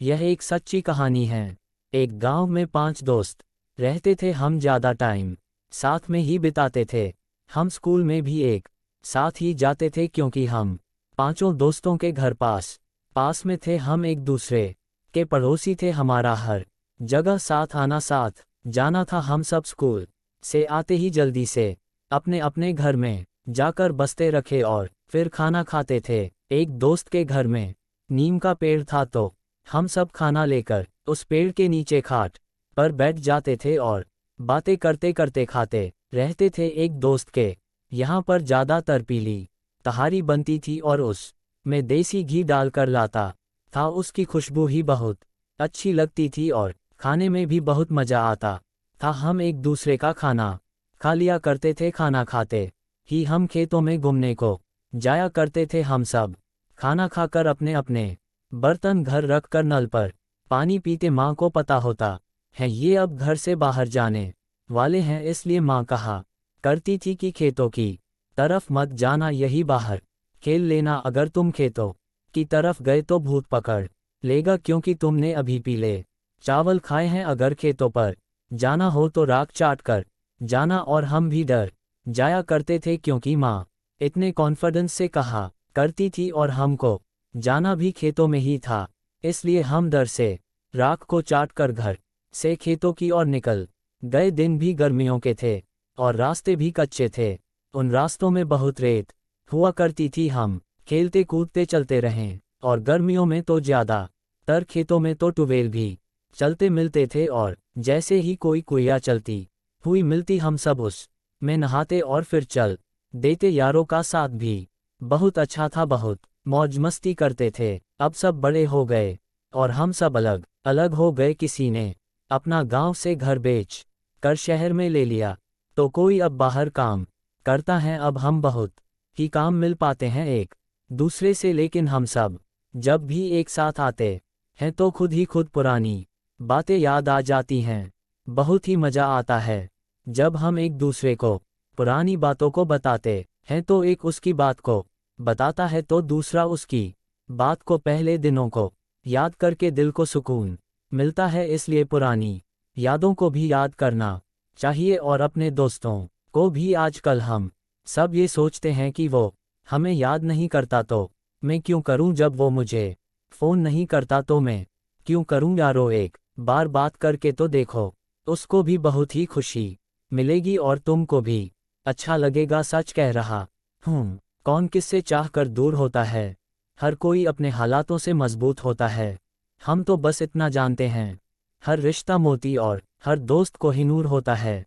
यह एक सच्ची कहानी है। एक गांव में 5 दोस्त रहते थे। हम ज़्यादा टाइम साथ में ही बिताते थे। हम स्कूल में भी एक साथ ही जाते थे क्योंकि हम पांचों दोस्तों के घर पास पास में थे। हम एक दूसरे के पड़ोसी थे। हमारा हर जगह साथ आना साथ जाना था। हम सब स्कूल से आते ही जल्दी से अपने अपने घर में जाकर बस्ते रखे और फिर खाना खाते थे। एक दोस्त के घर में नीम का पेड़ था तो हम सब खाना लेकर उस पेड़ के नीचे खाट पर बैठ जाते थे और बातें करते करते खाते रहते थे। एक दोस्त के यहाँ पर ज़्यादातर पीली तहारी बनती थी और उस में देसी घी डालकर लाता था। उसकी खुशबू ही बहुत अच्छी लगती थी और खाने में भी बहुत मज़ा आता था। हम एक दूसरे का खाना खा लिया करते थे। खाना खाते ही हम खेतों में घूमने को जाया करते थे। हम सब खाना खाकर अपने अपने बर्तन घर रखकर नल पर पानी पीते। माँ को पता होता है ये अब घर से बाहर जाने वाले हैं, इसलिए माँ कहा करती थी कि खेतों की तरफ मत जाना, यही बाहर खेल लेना। अगर तुम खेतों की तरफ गए तो भूत पकड़ लेगा क्योंकि तुमने अभी पीले चावल खाए हैं। अगर खेतों पर जाना हो तो राख चाट कर जाना। और हम भी डर जाया करते थे क्योंकि माँ इतने कॉन्फिडेंस से कहा करती थी और हमको जाना भी खेतों में ही था, इसलिए हम डर से राख को चाट कर घर से खेतों की ओर निकल गए। दिन भी गर्मियों के थे और रास्ते भी कच्चे थे। उन रास्तों में बहुत रेत हुआ करती थी। हम खेलते कूदते चलते रहें और गर्मियों में तो ज़्यादा तर खेतों में तो ट्यूबवेल भी चलते मिलते थे और जैसे ही कोई कुइया चलती हुई मिलती हम सब उस में नहाते और फिर चल देते। यारों का साथ भी बहुत अच्छा था, बहुत मौज मस्ती करते थे। अब सब बड़े हो गए और हम सब अलग अलग हो गए। किसी ने अपना गांव से घर बेच कर शहर में ले लिया तो कोई अब बाहर काम करता है। अब हम बहुत ही काम मिल पाते हैं एक दूसरे से, लेकिन हम सब जब भी एक साथ आते हैं तो खुद ही खुद पुरानी बातें याद आ जाती हैं। बहुत ही मज़ा आता है जब हम एक दूसरे को पुरानी बातों को बताते हैं तो एक उसकी बात को बताता है तो दूसरा उसकी बात को। पहले दिनों को याद करके दिल को सुकून मिलता है, इसलिए पुरानी यादों को भी याद करना चाहिए और अपने दोस्तों को भी। आजकल हम सब ये सोचते हैं कि वो हमें याद नहीं करता तो मैं क्यों करूं, जब वो मुझे फ़ोन नहीं करता तो मैं क्यों करूं। यारों, एक बार बात करके तो देखो, उसको भी बहुत ही खुशी मिलेगी और तुमको भी अच्छा लगेगा। सच कह रहा हूँ, कौन किससे चाह कर दूर होता है, हर कोई अपने हालातों से मजबूत होता है। हम तो बस इतना जानते हैं, हर रिश्ता मोती और हर दोस्त को ही नूर होता है।